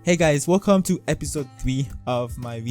Hey guys, welcome to episode 3 of my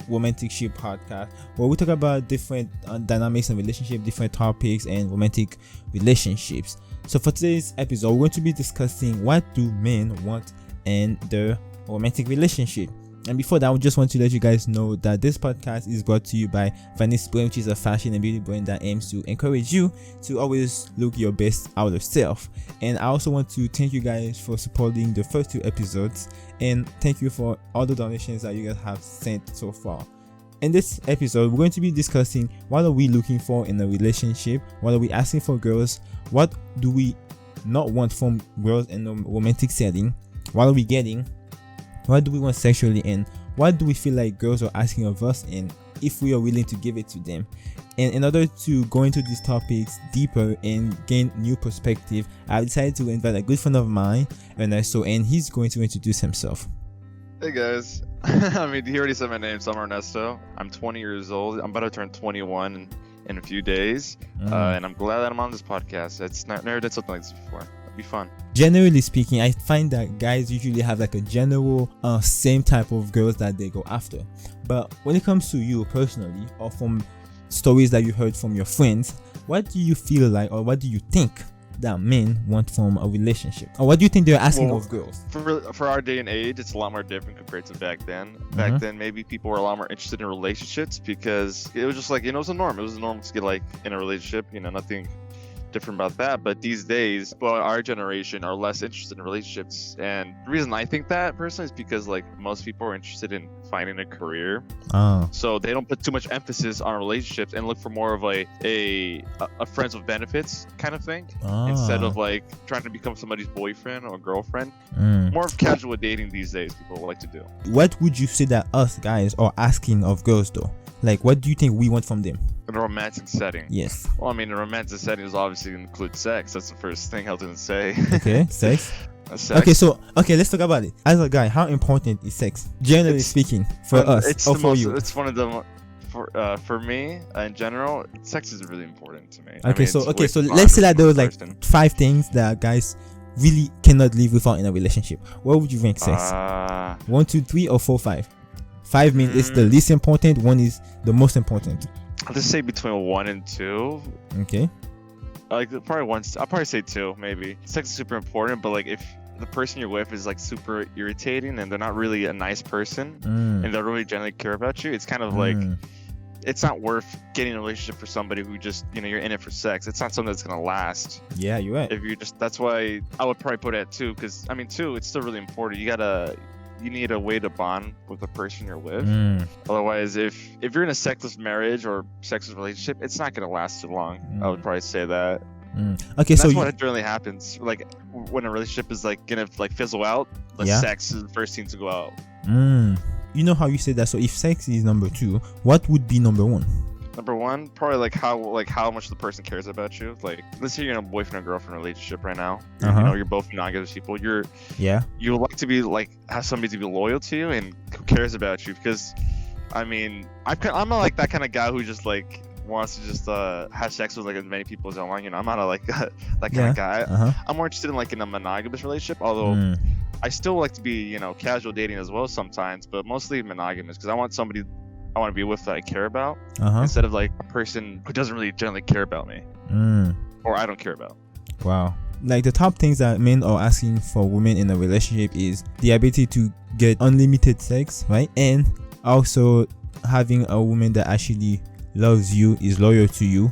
romantic-ship podcast, where we talk about different dynamics in relationship, different topics and romantic relationships. So for today's episode, we're going to be discussing what do men want in their romantic relationship. And before that, I just want to let you guys know that this podcast is brought to you by Vanessa, which is a fashion and beauty brand that aims to encourage you to always look your best out of self. And I also want to thank you guys for supporting the first 2 episodes, and thank you for all the donations that you guys have sent so far. In this episode, we're going to be discussing what are we looking for in a relationship, what are we asking for girls, what do we not want from girls in a romantic setting, what are we getting, what do we want sexually, and what do we feel like girls are asking of us, and if we are willing to give it to them. And in order to go into these topics deeper and gain new perspective, I decided to invite a good friend of mine, Ernesto, and he's going to introduce himself. Hey guys, I mean, he already said my name, so I'm Ernesto. I'm 20 years old. I'm about to turn 21 in a few days, and I'm glad that I'm on this podcast. It's never did something like this before. It'd be fun. Generally speaking, I find that guys usually have like a general same type of girls that they go after. But when it comes to you personally, or from stories that you heard from your friends, what do you feel like, or what do you think that men want from a relationship, or what do you think they're asking of girls? For our day and age, it's a lot more different compared to back then. Back then, maybe people were a lot more interested in relationships because it was just like, it was a norm. It was a norm to get like in a relationship, nothing different about that. But these days, our generation are less interested in relationships, and the reason I think that personally is because like most people are interested in finding a career, so they don't put too much emphasis on relationships and look for more of a friends with benefits kind of thing, instead of like trying to become somebody's boyfriend or girlfriend. More of casual dating these days people like to do. What would you say that us guys are asking of girls though? Like, what do you think we want from them? In a romantic setting? Yes. Well, I mean, a romantic setting is obviously include sex. That's the first thing I didn't say. Okay, sex. Sex. Okay, let's talk about it. As a guy, how important is sex, generally speaking, for us or for you? It's one of the for me in general, sex is really important to me. Okay, so let's say that there was like 5 things that guys really cannot live without in a relationship. What would you rank sex? 1, 2, 3, or 4, 5? 5 means it's the least important, 1 is the most important. I'll just say between 1 and 2. Okay. Like probably 1. I'll probably say 2, maybe. Sex is super important, but like if the person you're with is like super irritating and they're not really a nice person and they don't really generally care about you, it's kind of like it's not worth getting a relationship for somebody who just you're in it for sex. It's not something that's gonna last. Yeah, you're right. If you just that's why I would probably put it at 2, because I mean 2, it's still really important. You need a way to bond with the person you're with. Otherwise, if you're in a sexless marriage or sexless relationship, it's not gonna last too long. I would probably say that. Okay, so that's what generally happens. Like when a relationship is like gonna like fizzle out, sex is the first thing to go out. You know how you said that. So if sex is number 2, what would be number 1? Number 1, probably like how much the person cares about you. Like, let's say you're in a boyfriend or girlfriend relationship right now. You're both monogamous people. You like to be like have somebody to be loyal to you and who cares about you. Because, I mean, I'm not like that kind of guy who just like wants to just have sex with like as many people as I want. I'm not like that kind of guy. I'm more interested in like in a monogamous relationship. Although I still like to be casual dating as well sometimes, but mostly monogamous because I want somebody I want to be with that I care about, instead of like a person who doesn't really generally care about me, or I don't care about. Wow. Like the top things that men are asking for women in a relationship is the ability to get unlimited sex, right? And also having a woman that actually loves you, is loyal to you,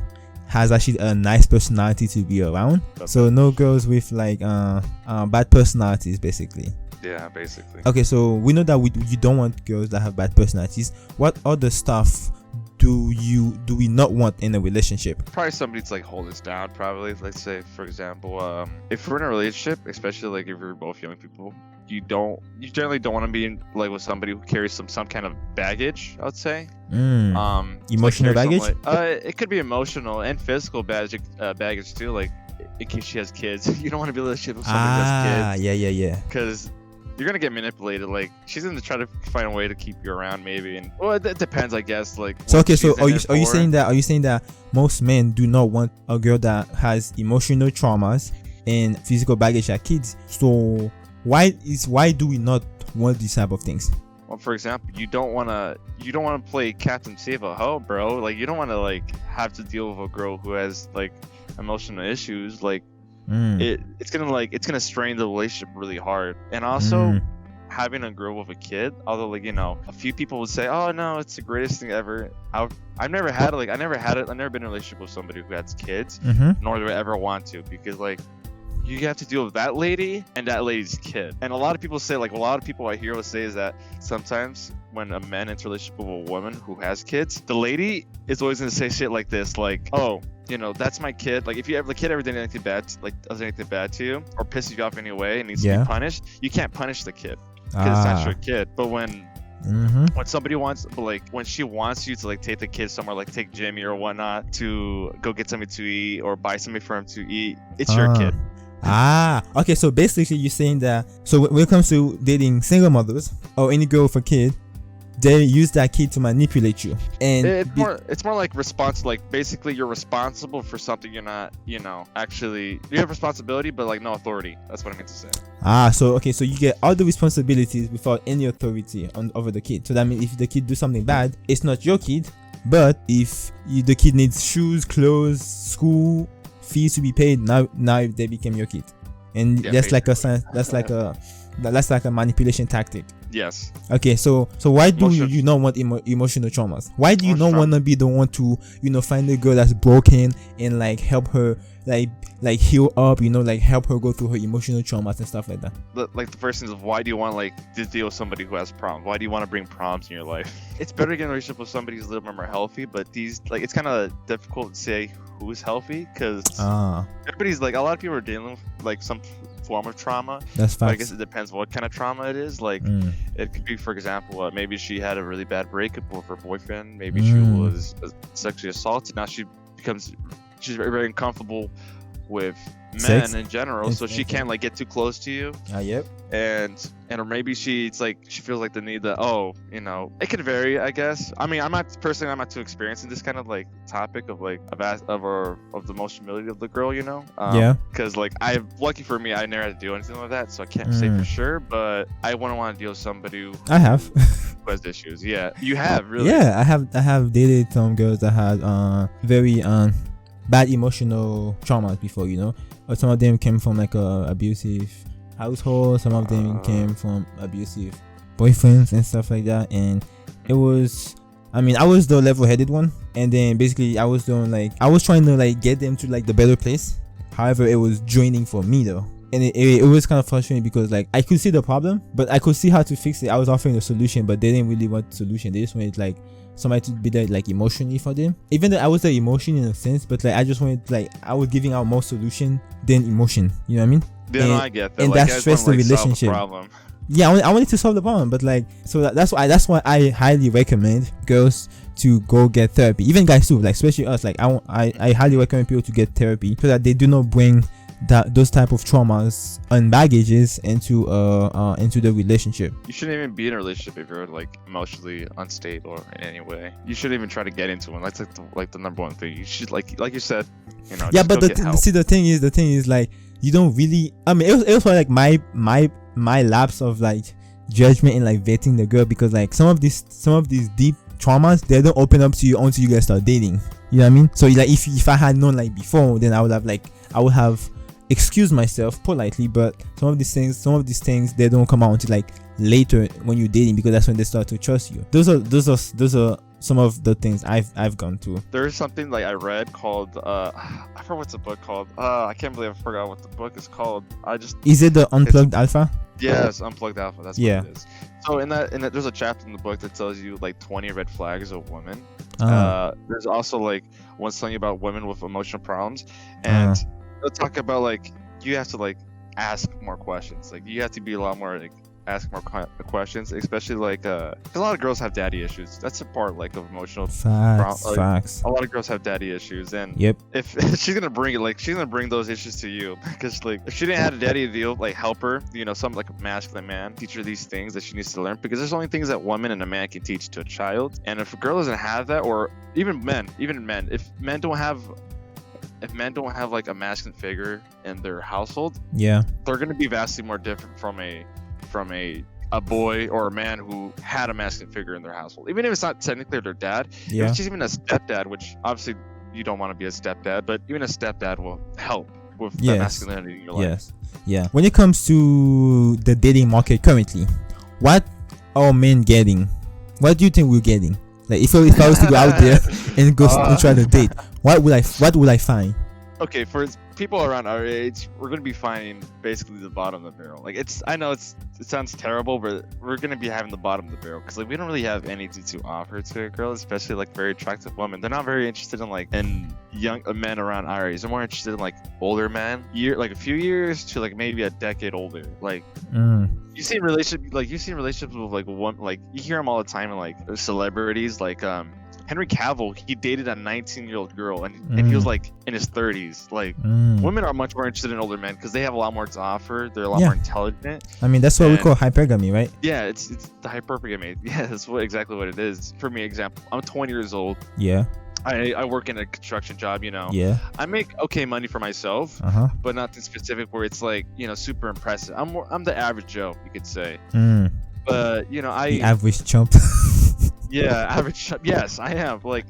has actually a nice personality to be around. So no girls with like bad personalities, basically. Yeah, basically. Okay, so we know that you don't want girls that have bad personalities. What other stuff do we not want in a relationship? Probably somebody to like hold us down. Probably, let's say, for example, if we're in a relationship, especially like if we're both young people, you generally don't want to be in, like with somebody who carries some kind of baggage. I would say. Emotional baggage. It could be emotional and physical baggage too. Like in case she has kids, you don't want to be in a relationship with somebody who has kids. Yeah. Because you're gonna get manipulated. Like she's gonna try to find a way to keep you around, maybe. And well, it depends, I guess. Like so, okay. So are you saying that most men do not want a girl that has emotional traumas and physical baggage like kids? So why do we not want these type of things? Well, for example, you don't want to play Captain Save a Hoe, bro. Like, you don't want to like have to deal with a girl who has like emotional issues. Like, it's gonna strain the relationship really hard. And also, having a girl with a kid, although like, you know, a few people would say, oh no, it's the greatest thing ever. I've never had it. I've never been in a relationship with somebody who has kids, nor do I ever want to, because like, you have to deal with that lady and that lady's kid. And a lot of people say, like, a lot of people I hear will say is that sometimes when a man enters a relationship with a woman who has kids, the lady is always going to say shit like this, like, oh, you know, that's my kid. Like, if the kid ever did anything bad, does anything bad to you or pisses you off in any way and needs to be punished, you can't punish the kid because it's not your kid. But when somebody wants, like, when she wants you to like take the kid somewhere, like take Jimmy or whatnot to go get something to eat or buy something for him to eat, it's your kid. Okay, so basically you're saying that, so when it comes to dating single mothers or any girl with a kid, they use that kid to manipulate you. And it's more like like basically you're responsible for something you're not, you know, actually, you have responsibility but like no authority. That's what I meant to say. So you get all the responsibilities without any authority over the kid. So that means if the kid do something bad, it's not your kid. But if the kid needs shoes, clothes, school fees to be paid, now they became your kid, and that's like a manipulation tactic. Yes. Okay, so why do you not want emotional traumas? Why do you not want to be the one to, you know, find a girl that's broken and like help her like heal up, you know, like help her go through her emotional traumas and stuff like that? Like the first thing is, why do you want like to deal with somebody who has problems? Why do you want to bring problems in your life? It's better to get in a relationship with somebody who's a little bit more healthy, but these, like, it's kind of difficult to say who's healthy because everybody's like, a lot of people are dealing with like some form of trauma. That's fine. I guess it depends what kind of trauma it is. Like, it could be, for example, maybe she had a really bad breakup with her boyfriend. Maybe she was sexually assaulted. Now she's very, very uncomfortable with men Sex? In general, so she can't like get too close to you. Yep. And or maybe she feels like the need that, oh, you know, it could vary, I guess. I mean, I'm not too experienced in this kind of like topic of like of the emotionality of the girl, you know. Because like, lucky for me, I never had to do anything like that, so I can't say for sure. But I wouldn't want to deal with somebody who who has issues. Yeah, you have, really. Yeah, I have dated some girls that had very bad emotional traumas before, you know. Or some of them came from like a abusive household, some of them came from abusive boyfriends and stuff like that. And it was, I mean, I was the level-headed one, and then basically I was trying to like get them to like the better place. However, it was draining for me though, and it was kind of frustrating because like I could see the problem, but I could see how to fix it. I was offering a solution, but they didn't really want the solution. They just wanted like somebody to be there like emotionally for them, even though I was the emotion in a sense, but like I just wanted, like, I was giving out more solution than emotion, you know what I mean? Yeah, no, I get that. And like, that stressed the relationship. Yeah, I wanted to solve the problem, but like, so that's why I highly recommend girls to go get therapy, even guys too, like especially us. Like I highly recommend people to get therapy so that they do not bring those type of traumas and baggages into the relationship. You shouldn't even be in a relationship if you're like emotionally unstable in any way. You shouldn't even try to get into one. That's like the number one thing. You should, like you said, you know. Yeah, but the thing is like, you don't really. I mean, it was like my lapse of like judgment and like vetting the girl, because like some of these deep traumas, they don't open up to you until you guys start dating. You know what I mean? So like, if I had known like before, then I would have excuse myself politely, but some of these things they don't come out until like later when you're dating, because that's when they start to trust you. Those are some of the things I've gone through. There's something like I read called I forgot what's the book called. I can't believe I forgot what the book is called. Is it the Unplugged Alpha? Yes, Unplugged Alpha. That's what it is. So in that there's a chapter in the book that tells you like 20 red flags of women. There's also like one telling you about women with emotional problems, and they'll talk about like you have to like ask more questions. Like you have to be a lot more like ask more questions, especially like a lot of girls have daddy issues. That's a part like of emotional facts. A lot of girls have daddy issues, and if she's gonna bring it, like she's gonna bring those issues to you, because like if she didn't have a daddy to like help her, you know, something like a masculine man, teach her these things that she needs to learn, because there's only things that woman and a man can teach to a child. And if a girl doesn't have that, or even men, if men don't have if men don't have like a masculine figure in their household, they're gonna be vastly more different from a boy or a man who had a masculine figure in their household. Even if it's not technically their dad, if it's just even a stepdad, which obviously you don't want to be a stepdad, but even a stepdad will help with that masculinity in your life. When it comes to the dating market currently, what are men getting? What do you think we're getting? Like if I was to go out there and go and try to date, what would I find? Okay, for people around our age, we're gonna be finding basically the bottom of the barrel. Like I know it sounds terrible, but we're gonna be having the bottom of the barrel because like we don't really have anything to offer to a girl, especially like very attractive women. They're not very interested in young men around our age. They're more interested in like older men, like a few years to like maybe a decade older. Like you've seen relationships with like one, like you hear them all the time in like celebrities, like Henry Cavill, he dated a 19-year-old girl and he was like in his 30s. Like women are much more interested in older men because they have a lot more to offer. They're a lot more intelligent. I mean, that's what we call hypergamy, right? Yeah, it's the hypergamy. Yeah, that's exactly what it is. For me, example, I'm 20 years old. Yeah. I work in a construction job, Yeah. I make okay money for myself, but nothing specific where it's like, super impressive. I'm the average Joe, you could say. But the average chump. Yeah, average. Yes, I am. Like,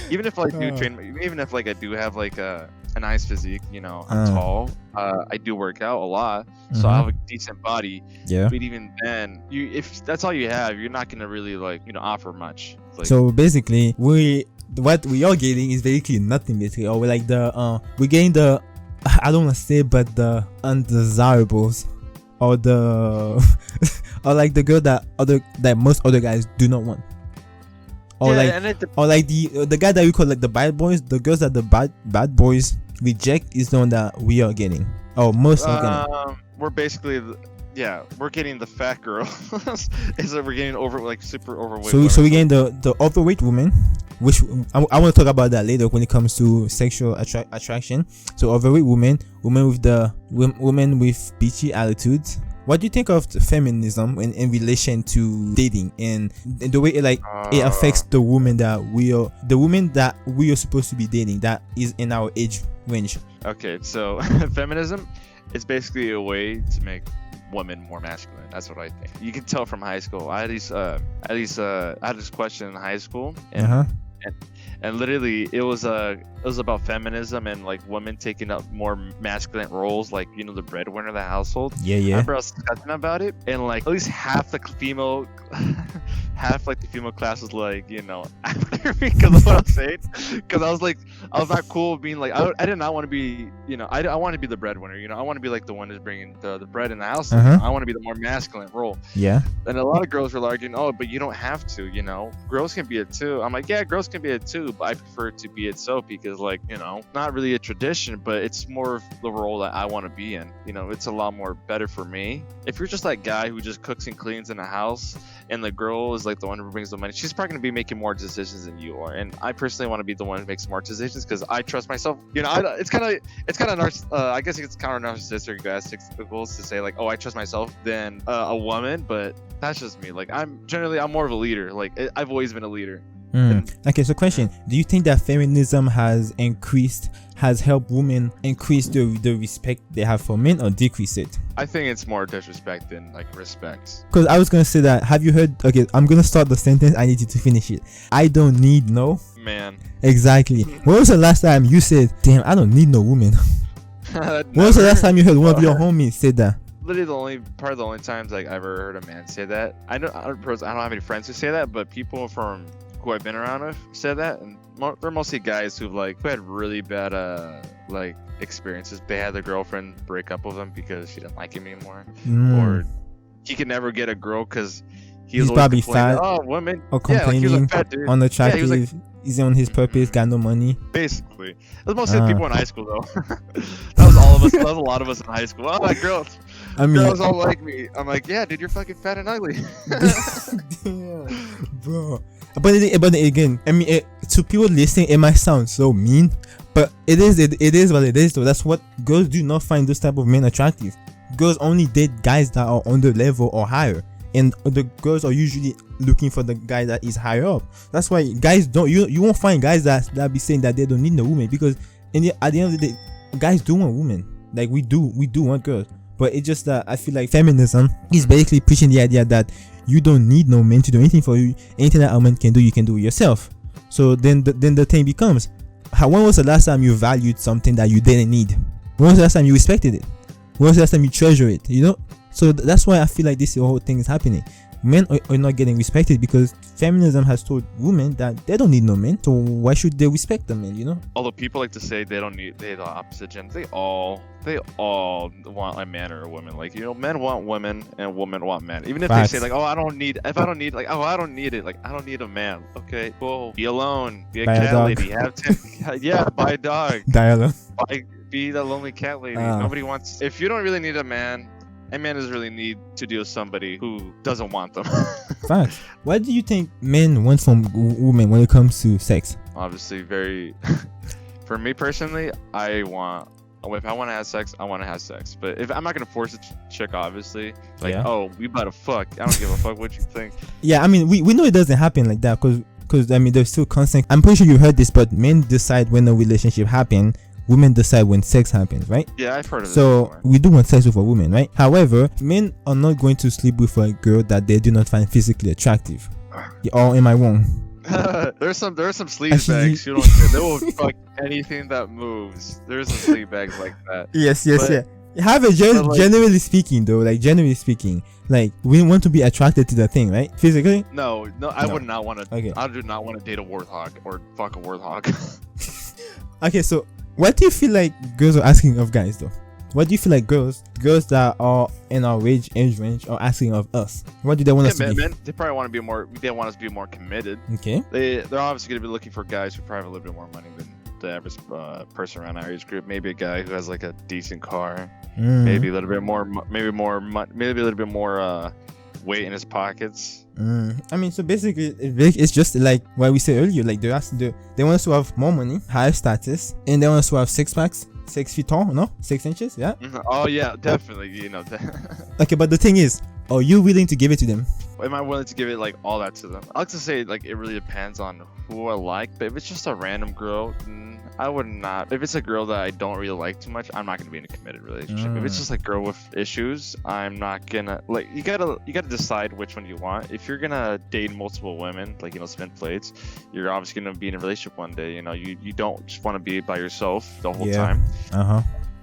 even if I do train, even if like I do have like a nice physique, I'm tall. I do work out a lot, so I have a decent body. Yeah. But even then, if that's all you have, you're not gonna really like offer much. Like, so basically, what we are getting is basically nothing. Basically, or we're getting the I don't want to say, but the undesirables, or the or like the girl that most other guys do not want. Or like the guy that we call like the bad boys, the girls that the bad boys reject is the one that we are getting. Or most are getting. We're basically we're getting the fat girl. Is that we're getting super overweight. So we're getting the overweight woman, which I want to talk about that later when it comes to sexual attraction. So overweight women with bitchy attitudes. What do you think of feminism in relation to dating and the way it affects the women that we are supposed to be dating that is in our age range? Okay, so feminism is basically a way to make women more masculine. That's what I think. You can tell from high school. I had this question in high school, and literally it was about feminism and like women taking up more masculine roles, like the breadwinner of the household. Yeah. I remember I was discussing about it, and like at least half the female class was like after me because of what I'm saying. Because I was not cool with being like I did not want to be I want to be the breadwinner. I want to be like the one who's bringing the bread in the house. I want to be the more masculine role. Yeah. And a lot of girls were arguing, oh, but you don't have to. Girls can be it too. I'm like, yeah, girls can be it too, but I prefer to be it so because not really a tradition, but it's more of the role that I want to be in. It's a lot more better for me. If you're just that guy who just cooks and cleans in the house and the girl is like the one who brings the money, she's probably going to be making more decisions than you are. And I personally want to be the one who makes more decisions because I trust myself. It's kind of I guess it's kind of narcissistic goals to say like, oh, I trust myself than a woman, but that's just me. Like I'm more of a leader. Like I've always been a leader. Okay, so question: do you think that feminism has helped women increase the respect they have for men, or decrease it? I think it's more disrespect than like respect. Because I was gonna say that. Have you heard? Okay, I'm gonna start the sentence. I need you to finish it. I don't need no man. Exactly. When was the last time you said, "Damn, I don't need no woman"? When was the last time you heard one of your homies say that? Literally the only times like I ever heard a man say that. I don't have any friends who say that, but people from who I've been around with said that, and they're mostly guys who had really bad experiences. They had their girlfriend break up with him because she didn't like him anymore, or he could never get a girl because he's probably fat. Oh, women, or complaining, he was a fat dude. Unattractive. Yeah, he's on his purpose, got no money. Basically, it was mostly people in high school though. That was all of us. That was a lot of us in high school. Oh, my girls. Girls all like me. I'm like, yeah, dude, you're fucking fat and ugly. Damn, bro. But again, I mean, to people listening, it might sound so mean, but it is what it is. Though that's what girls do not find those type of men attractive. Girls only date guys that are on the level or higher, and the girls are usually looking for the guy that is higher up. That's why guys don't. You won't find guys that be saying that they don't need no woman, because at the end of the day, guys do want women. Like we do want girls. But it's just that I feel like feminism is basically preaching the idea that you don't need no man to do anything for you. Anything that a man can do, you can do it yourself. So then the thing becomes, when was the last time you valued something that you didn't need? When was the last time you respected it? When was the last time you treasure it? You know? So that's why I feel like this whole thing is happening. Men are not getting respected because feminism has told women that they don't need no men. So why should they respect the men, you know? Although people like to say they're the opposite gender, they all want a man or a woman. Like, you know, men want women and women want men. Even if Facts. they say like, oh, I don't need it. Like, I don't need a man. Okay, cool. Be alone. Be a Buy cat a dog. lady. Have 10. Yeah, buy a dog. Die alone. Be the lonely cat lady. Nobody wants. If you don't really need a man doesn't really need to deal with somebody who doesn't want them. Facts. What do you think men want from women when it comes to sex? Obviously, for me personally, if I want to have sex, I want to have sex. But if I'm not gonna force a chick, obviously, like, oh, we about to fuck. I don't give a fuck what you think. Yeah, I mean, we know it doesn't happen like that because I mean, there's still constant. I'm pretty sure you heard this, but men decide when a relationship happens. Women decide when sex happens, right? Yeah, I've heard of it. So we do want sex with a woman, right? However, men are not going to sleep with a girl that they do not find physically attractive. Or am I wrong? There's some sleaze bags. You don't care. They will fuck anything that moves. There's some sleaze bags like that. Yes. Generally speaking, though, like generally speaking, like we want to be attracted to the thing, right? Physically? No, I would not want to. Okay. I do not want to date a warthog or fuck a warthog. Okay, so what do you feel like girls are asking of guys, though? What do you feel like girls that are in our age range are asking of us? What do they want us to be? Men, they probably want to be more. They want us to be more committed. Okay. They're obviously going to be looking for guys who probably have a little bit more money than the average person around our age group. Maybe a guy who has like a decent car. Maybe a little bit more. Maybe a little bit more weight in his pockets. I mean, so basically, it's just like what we said earlier. Like they want us to have more money, higher status, and they want us to have 6 packs, 6 feet tall, no, 6 inches, yeah. Oh yeah, definitely. You know. Okay, but the thing is, are you willing to give it to them? Am I willing to give it like all that to them? I like to say like it really depends on who I like, but if it's just a random girl, I would not. If it's a girl that I don't really like too much, I'm not gonna be in a committed relationship. If it's just like girl with issues, I'm not gonna like. You gotta decide which one you want. If you're gonna date multiple women, like, you know, spin plates, you're obviously gonna be in a relationship one day. You know, you don't just want to be by yourself the whole time.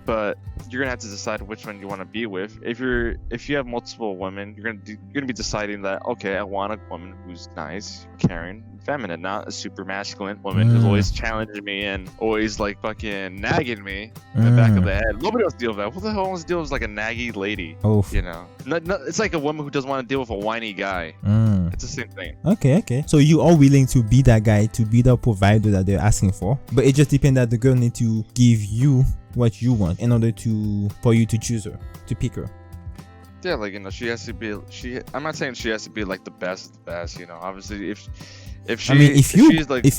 But you're gonna have to decide which one you want to be with. If you have multiple women, you're gonna be deciding that, okay, I want a woman who's nice, caring, feminine, not a super masculine woman who's always challenging me and always like fucking nagging me in the back of the head. Nobody wants to deal with that. Who the hell wants to deal with like a naggy lady? You know, it's like a woman who doesn't want to deal with a whiny guy. It's the same thing. Okay. So you are willing to be that guy, to be the provider that they're asking for, but it just depends that the girl needs to give you what you want in order for you to choose her, to pick her. Yeah, like, you know, she has to be. I'm not saying she has to be like the best of the best. You know, obviously, if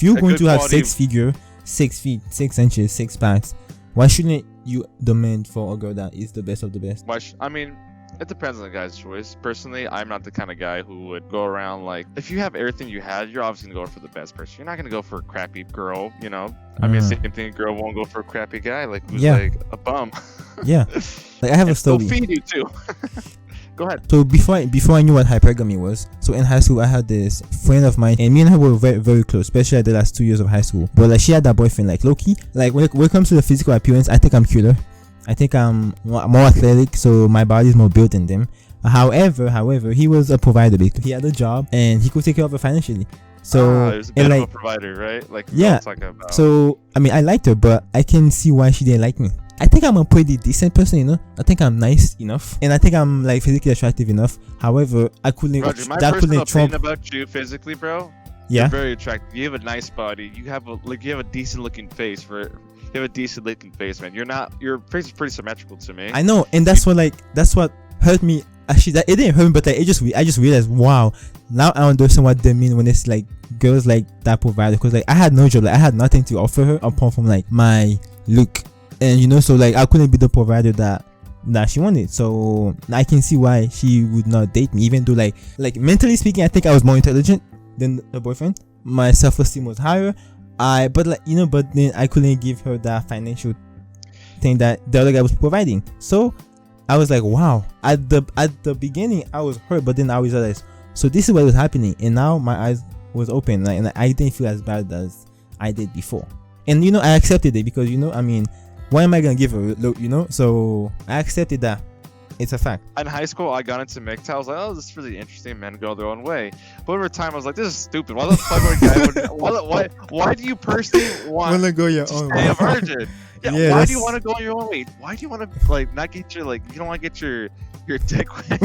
you're going to have 6 figure, 6 feet, 6 inches, 6 packs, why shouldn't you demand for a girl that is the best of the best? I mean, it depends on the guy's choice. Personally, I'm not the kind of guy who would go around like, if you have everything you had, you're obviously gonna go for the best person. You're not gonna go for a crappy girl, you know. I mean, same thing. A girl won't go for a crappy guy, like, who's like a bum. Yeah. Like, I have a story. They'll feed you too. Go ahead. So before I knew what hypergamy was, so in high school I had this friend of mine, and me and her were very, very close, especially at the last 2 years of high school. But like, she had that boyfriend, like low-key. Like when it comes to the physical appearance, I think I'm cuter. I think I'm more athletic, so my body's more built than them. However, he was a provider. He had a job and he could take care of her financially. So he was a bit of a provider, right? Like, yeah. So I mean, I liked her, but I can see why she didn't like me. I think I'm a pretty decent person, you know. I think I'm nice enough, and I think I'm like physically attractive enough. However, I couldn't. Roger, my personal opinion about you physically, bro. Yeah. You're very attractive. You have a nice body. You have a decent looking face You have a decent looking face, man. Your face is pretty symmetrical to me. I know, and that's what hurt me. Actually, it didn't hurt me, but like, I just realized, wow, now I understand what they mean when it's like girls like that provider. Because like, I had no job, like I had nothing to offer her apart from like my look, and you know, so like I couldn't be the provider that she wanted. So I can see why she would not date me, even though like mentally speaking, I think I was more intelligent than the boyfriend. My self-esteem was higher. but then I couldn't give her that financial thing that the other guy was providing. So I was like, wow. At the beginning I was hurt, but then I realized, so this is what was happening, and now my eyes was open, and I didn't feel as bad as I did before. And I accepted it because I mean, why am I gonna give her look? So I accepted that. It's a fact. In high school, I got into MGTOW. I was like, oh, this is really interesting. Men go their own way. But over time, I was like, this is stupid. Why the fuck would a guy why do you personally want to go your own stay a virgin? Yeah, why do you want to go your own way? Why do you want to not get your you don't want to get your dick wet?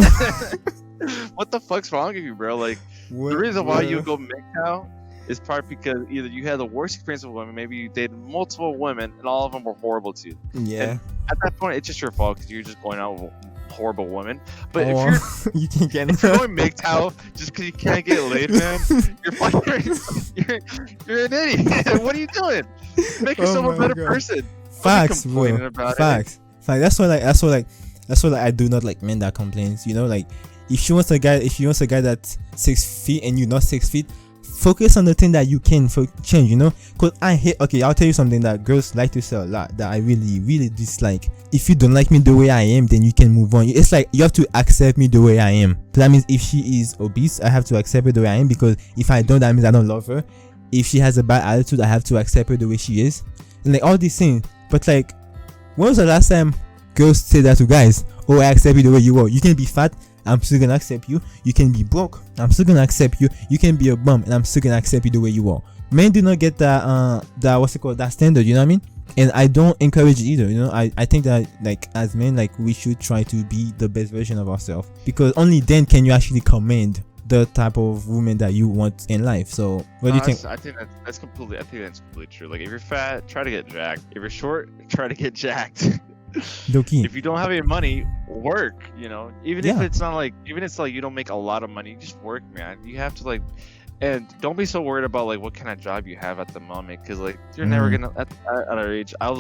What the fuck's wrong with you, bro? The reason why you go MGTOW is part because either you had the worst experience with women, maybe you dated multiple women, and all of them were horrible to you. Yeah. And at that point, it's just your fault because you're just going out with horrible women. But if you're you can get if you're going MGTOW just because you can't get laid, man, you're an idiot. What are you doing? Make yourself a better person. Facts, bro. Facts. That's why I do not like men that complains. If she wants a guy that's 6 feet and you're not 6 feet, focus on the thing that you can change, because I'll tell you something that girls like to say a lot that I really, really dislike. If you don't like me the way I am, then you can move on. It's like you have to accept me the way I am. So that means if she is obese, I have to accept her the way I am, because if I don't, that means I don't love her. If she has a bad attitude, I have to accept her the way she is. And all these things. But when was the last time girls say that to guys? Oh, I accept you the way you are. You can be fat, I'm still gonna accept you. You can be broke, I'm still gonna accept you. You can be a bum, and I'm still gonna accept you the way you are. Men do not get that that standard, you know what I mean? And I don't encourage it either. I think that as men, we should try to be the best version of ourselves, because only then can you actually command the type of woman that you want in life. So what do you think? I think that's completely true. If you're fat, try to get jacked. If you're short, try to get jacked. If you don't have any money, work. Even if it's not even if it's you don't make a lot of money, just work, man. You have to and don't be so worried about what kind of job you have at the moment, because you're never gonna at our age. I've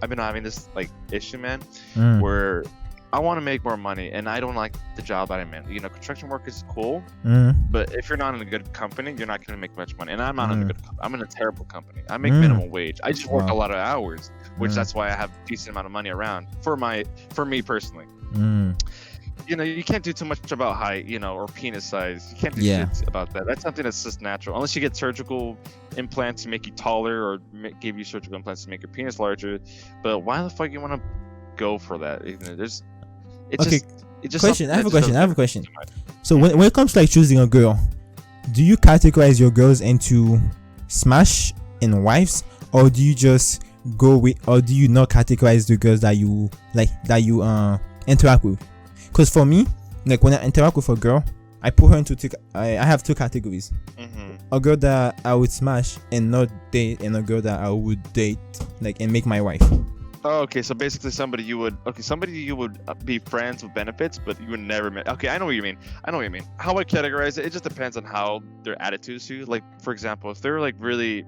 been having this issue, man, where I want to make more money and I don't like the job that I'm in. Construction work is cool, but if you're not in a good company, you're not gonna make much money. And I'm not in a good I'm in a terrible company. I make minimum wage. I just work a lot of hours, which that's why I have a decent amount of money around for me personally. You can't do too much about height, or penis size. You can't do shit about that. That's something that's just natural. Unless you get surgical implants to make you taller, or give you surgical implants to make your penis larger. But why the fuck you want to go for that? Question. I have a question. So when it comes to choosing a girl, do you categorize your girls into smash and wives, or do you just go with, or do you not categorize the girls that you interact with? Because for me, when I interact with a girl, I put her into I have two categories. A girl that I would smash and not date, and a girl that I would date and make my wife. Oh, okay, so basically somebody you would be friends with benefits, but you would never meet. Okay, I know what you mean. How I categorize it just depends on how their attitudes to you. For example, if they're really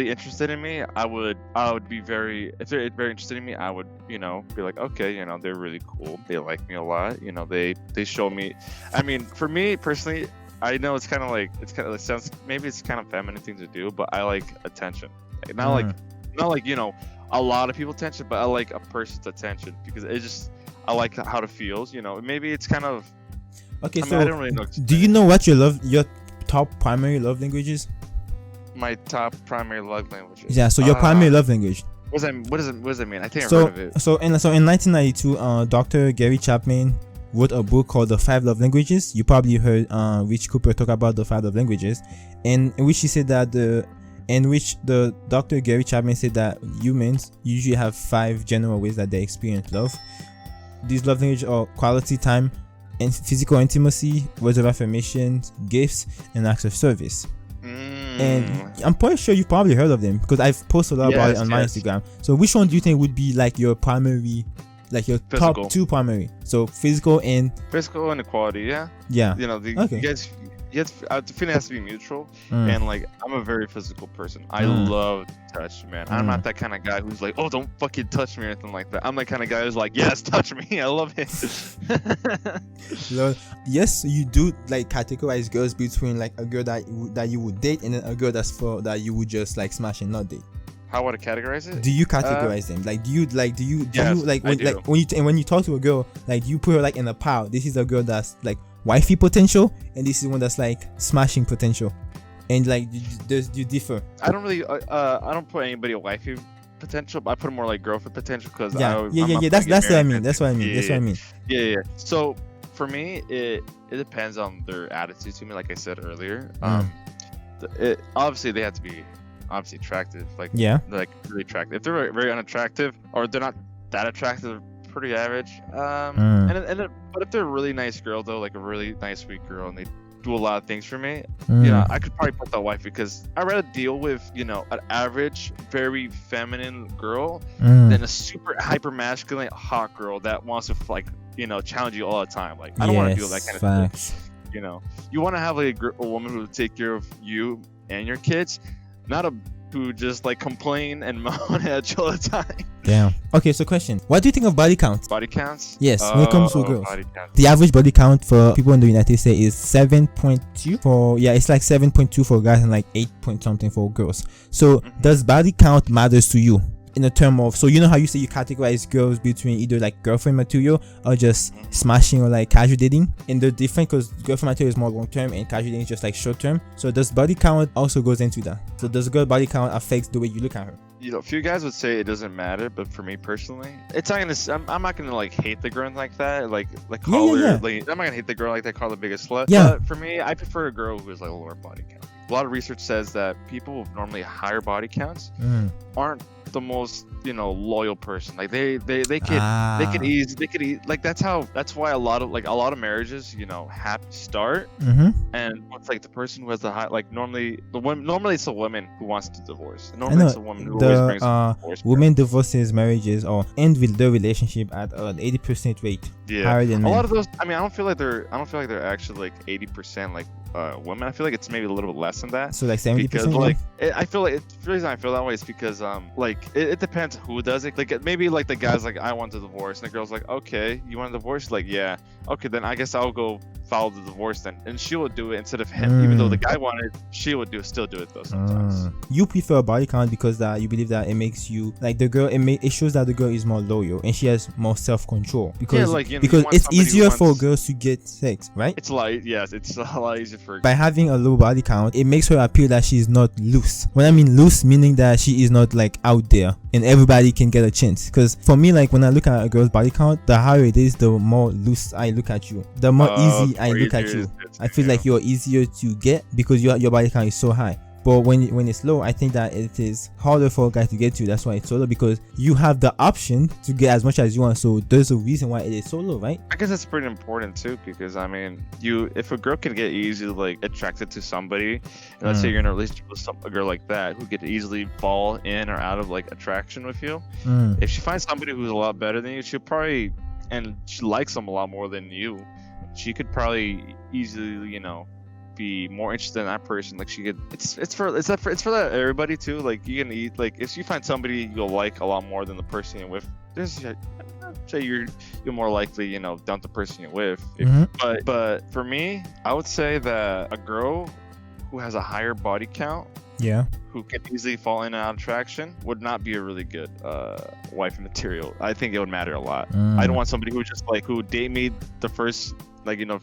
interested in me, I would be very, if they're very interested in me, I would, be like, okay, they're really cool. They like me a lot. They show me. I mean, for me personally, I know it sounds, maybe it's kind of feminine thing to do, but I like attention. Not a lot of people's attention, but I like a person's attention, because I like how it feels. Maybe it's kind of okay. I don't really know. Do you know what your top primary love language is? My top primary love language. Yeah. So your primary love language. What does that mean? I think I've heard of it. So in 1992, Dr. Gary Chapman wrote a book called The 5 Love Languages. You probably heard Rich Cooper talk about the 5 love languages, and in which he said that the Dr. Gary Chapman said that humans usually have 5 general ways that they experience love. These love languages are quality time and physical intimacy, words of affirmation, gifts, and acts of service. And I'm pretty sure you probably heard of them, because I've posted a lot about it on my Instagram. So which one do you think would be your primary, your physical. Top 2 primary? So physical and equality, yeah. Yeah. You guys, I feel it has to be mutual. And like, I'm a very physical person. I love touch, man. I'm not that kind of guy who's like, oh, don't fucking touch me or anything like that. I'm the kind of guy who's like, yes, touch me. I love it. Yes, you do like categorize girls between like a girl that you would date and then a girl that you would just like smash and not date. How would I categorize it? Do you categorize them? Like, do you when you talk to a girl, like, do you put her like in a pile? This is a girl that's like wifey potential, and this is one that's like smashing potential, and like you differ. I don't really I don't put anybody a wifey potential, but I put more like girlfriend potential because That's what I mean. Yeah. So for me, it depends on their attitude to me. Like I said earlier, obviously they have to be obviously attractive, like really attractive. If they're very unattractive or they're not that attractive, pretty average. But if they're a really nice girl though, like a really nice sweet girl, and they do a lot of things for me, I could probably put that wife, because I'd rather deal with an average, very feminine girl than a super hyper masculine hot girl that wants to like challenge you all the time. Like, I don't want to deal with that kind of stuff. You want to have like a woman who will take care of you and your kids, not a who just like complain and moan at you all the time. Damn. Okay, so question. What do you think of body count? Body counts? Yes, when it comes to girls. The average body count for people in the United States is 7.2 for it's like 7.2 for guys and like 8 point something for girls. So does body count matters to you? In a term of, so you know how you say you categorize girls between either like girlfriend material or just smashing or like casual dating, and they're different because girlfriend material is more long term and casual dating is just like short term. So does body count also goes into that? So does girl body count affects the way you look at her? A few guys would say it doesn't matter, but for me personally, it's not gonna. I'm not gonna like hate the girl like that. Like call her. Like, I'm not gonna hate the girl like that. Call her the biggest slut. Yeah. But for me, I prefer a girl who is like a lower body count. A lot of research says that people with normally higher body counts aren't the most loyal person. Like they could ease like that's why a lot of marriages happy start, and it's like the person who has the high, like normally it's a woman who wants to divorce. Normally it's a woman who always brings divorce. Women divorces marriages or end with their relationship at an 80% rate. Higher than a men. lot of those. I mean, I don't feel like they're actually like 80% like women. I feel like it's maybe a little bit less than that. So like 70%. Because like I feel like the reason I feel that way is because like it depends who does it. Like maybe like the guy's like, I want a divorce, and the girl's like, okay, you want a divorce? Like, yeah, okay, then I guess I'll go file the divorce then, and she will do it instead of him. Even though the guy wanted, she would still do it though sometimes. You prefer a body count because that you believe that it makes you like the girl. It shows that the girl is more loyal and she has more self-control because because it's easier for girls to get sex, right? It's like it's a lot easier for by having a low body count. It makes her appear that she's not loose. When I mean loose, meaning that she is not like out there and everybody can get a chance. Because for me, like when I look at a girl's body count, the higher it is, the more loose I look at you, the more easy I look at you. I feel like you're easier to get because your body count is so high. But when it's low, I think that it is harder for a guy to get to. That's why it's so low, because you have the option to get as much as you want. So there's a reason why it is so low, right? I guess that's pretty important too, because I mean, if a girl can get easily like attracted to somebody, and let's say you're in a relationship with a girl like that who could easily fall in or out of like attraction with you, if she finds somebody who's a lot better than you, she'll probably, and she likes them a lot more than you, she could probably easily, be more interested in that person. Like she could, it's for that everybody too. Like you can eat, like if you find somebody you'll like a lot more than the person you're with, say you're more likely dump the person you're with. But for me, I would say that a girl who has a higher body count, who can easily fall in and out of attraction, would not be a really good wife material. I think it would matter a lot. I don't want somebody who just like who date me the first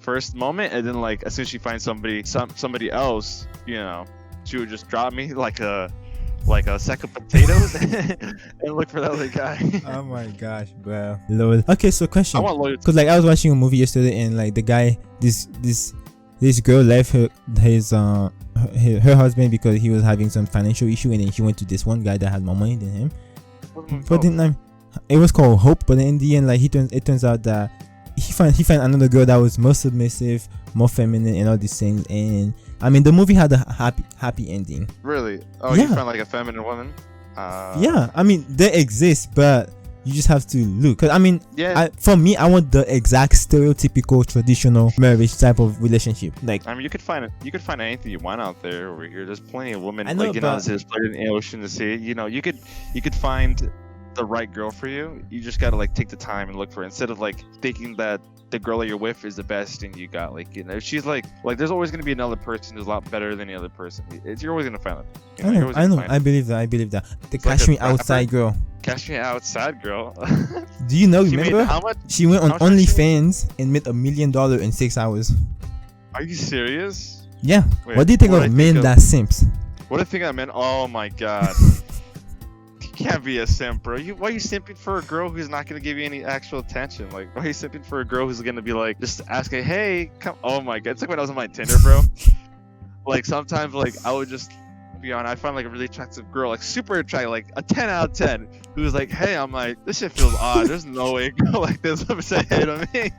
first moment, and then like as soon as she finds somebody else, she would just drop me like a sack of potatoes and look for that other guy. Oh my gosh, bro. Lord. Okay, so question. I want loyalty. Because like I was watching a movie yesterday, and like the guy, this girl left her husband because he was having some financial issue, and then she went to this one guy that had more money than him. But then it was called Hope, but in the end, like it turns out that he found another girl that was more submissive, more feminine, and all these things. And I mean, the movie had a happy ending. Really? Oh, yeah. You found like a feminine woman? Yeah, I mean, they exist, but You just have to look. Cause I mean, for me, I want the exact stereotypical traditional marriage type of relationship. Like, I mean, you could find anything you want out there over here. There's plenty of women. There's plenty in the ocean to see. You know, you could find the right girl for you. You just gotta like take the time and look for it, instead of like thinking that the girl that you're with is the best thing you got. Like, you know, she's like there's always gonna be another person who's a lot better than the other person. You're always gonna find it. You know, I know. I believe that. The Cash Me Outside girl. Cash Me Outside girl. Do you know? Remember? How much? She went on OnlyFans and made $1 million in 6 hours. Are you serious? Yeah. Wait, what do you think of men that simps? What do you think of men? Oh my god. You can't be a simp, bro. Why are you simping for a girl who's not gonna give you any actual attention? Like, why are you simping for a girl who's gonna be like, just asking, hey, come? Oh my god, it's like when I was on my Tinder, bro. Like sometimes, like I would just be on. I find like a really attractive girl, like super attractive, like a 10 out of 10, who's like, hey, I'm like, this shit feels odd. There's no way a girl like this would say hey to me.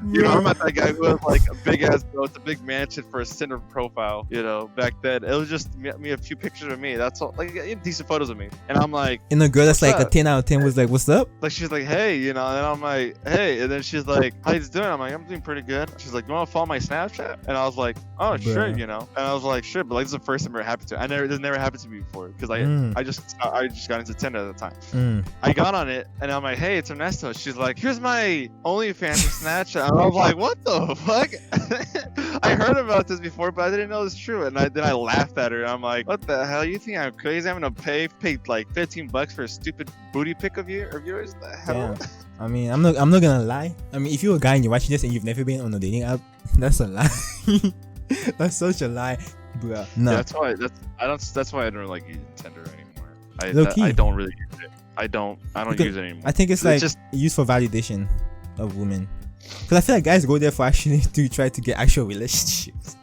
You know, I'm not that guy who has like a big ass boat, a big mansion for a Tinder profile. You know, back then it was just me a few pictures of me. That's all, like decent photos of me. And I'm like, and the girl that's like a 10 out of 10 was like, what's up? Like she's like, hey, you know, and I'm like, hey, and then she's like, how you doing? I'm like, I'm doing pretty good. She's like, you want to follow my Snapchat? And I was like, oh sure, you know. And I was like, sure, but like this is the first time it happened to me. This never happened to me before, because I just got into Tinder at the time. I got on it and I'm like, hey, it's Ernesto. She's like, here's my OnlyFans Snapchat. And I was like, what the fuck? I heard about this before, but I didn't know it's true. And then I laughed at her. I'm like, what the hell? You think I'm crazy? I'm gonna pay like $15 for a stupid booty pic of yours? The hell? Yeah. I mean, I'm not gonna lie. I mean, if you're a guy and you're watching this and you've never been on a dating app, that's a lie. That's such a lie, bro. No. Yeah, that's why I don't really like using Tinder anymore. I don't really use it. I don't use it anymore. I think it's like just used for validation of women. Because I feel like guys go there for actually to try to get actual relationships.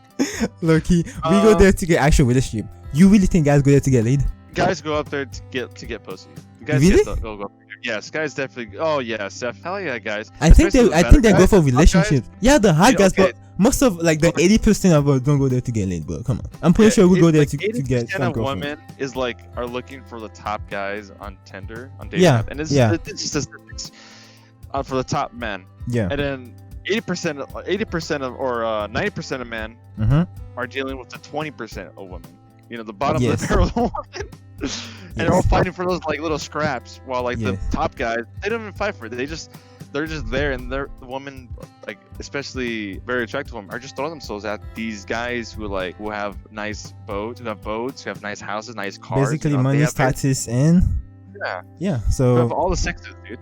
Low-key, we go there to get actual relationship. You really think guys go there to get laid? Guys go up there to get pussy. Guys really? Go up there. Yes, guys definitely. Oh yeah, Steph. Hell yeah, guys. I think they go for relationships. Yeah, the hot guys, but most of like the 80% of us don't go there to get laid, bro. Come on, I'm pretty sure we go there to get some girlfriend. 80% of women is like are looking for the top guys on Tinder on dating app, and it's just statistics for the top men. Yeah. And then 80% of or 90% of men are dealing with the 20% of women. You know, the bottom of the barrel of women. And they're all fighting for those like little scraps, while like the top guys, they don't even fight for it. They're just there, and the women, like especially very attractive women, are just throwing themselves at these guys who have nice boats, who have nice houses, nice cars. Basically, money, status, and So who have all the sexes, dude.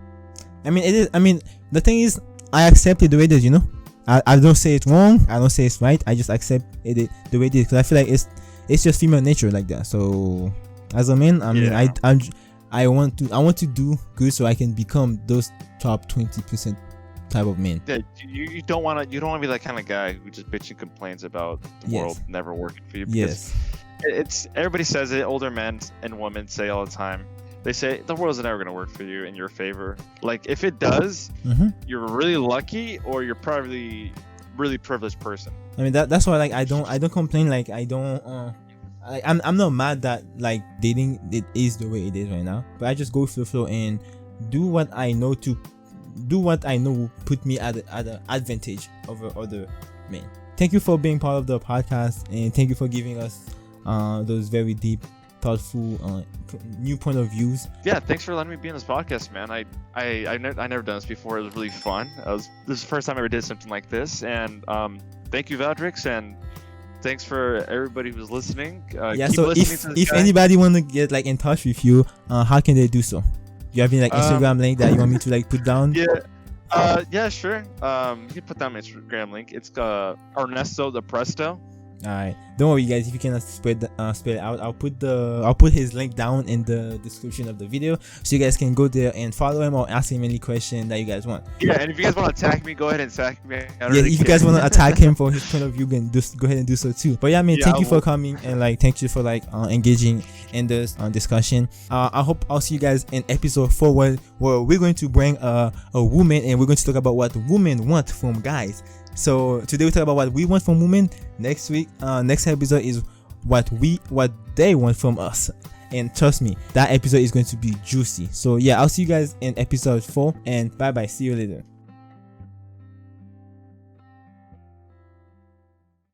I mean, it is. I mean, the thing is, I accept it the way it is. You know, I don't say it's wrong. I don't say it's right. I just accept it the way it is, because I feel like it's just female nature like that. So as a man, I mean, I want to do good so I can become those top 20% type of men. Yeah, you don't want to be that kind of guy who just bitch and complains about the world never working for you. Because it's everybody says it. Older men and women say all the time. They say the world's never gonna work for you in your favor. Like if it does, you're really lucky, or you're probably really privileged person. I mean that's why like I don't complain. Like I'm not mad that like dating it is the way it is right now, but I just go with the flow and do what I know will put me at an advantage over other men. Thank you for being part of the podcast, and thank you for giving us those very deep, thoughtful new point of views. Yeah, thanks for letting me be in this podcast, man. I never done this before. It was really fun. This is the first time I ever did something like this, and thank you, Valdrex, and thanks for everybody who's listening. So if anybody want to get like in touch with you, how can they do so? Do you have any like Instagram link that you want me to like put down? Yeah, sure. You can put down my Instagram link. It's Ernesto the Presto. Alright, don't worry guys, if you cannot spell it out, I'll put his link down in the description of the video, so you guys can go there and follow him or ask him any question that you guys want. Yeah, and if you guys want to attack me, go ahead and attack me. If you guys want to attack him for his point of view, then just go ahead and do so too. But yeah, man, thank you for coming, and like thank you for like engaging in this discussion. I hope I'll see you guys in episode 4 where we're going to bring a woman, and we're going to talk about what women want from guys. So today we talk about what we want from women. Next episode is what they want from us. and trust me, that episode is going to be juicy. So yeah, I'll see you guys in episode 4, and bye bye. See you later.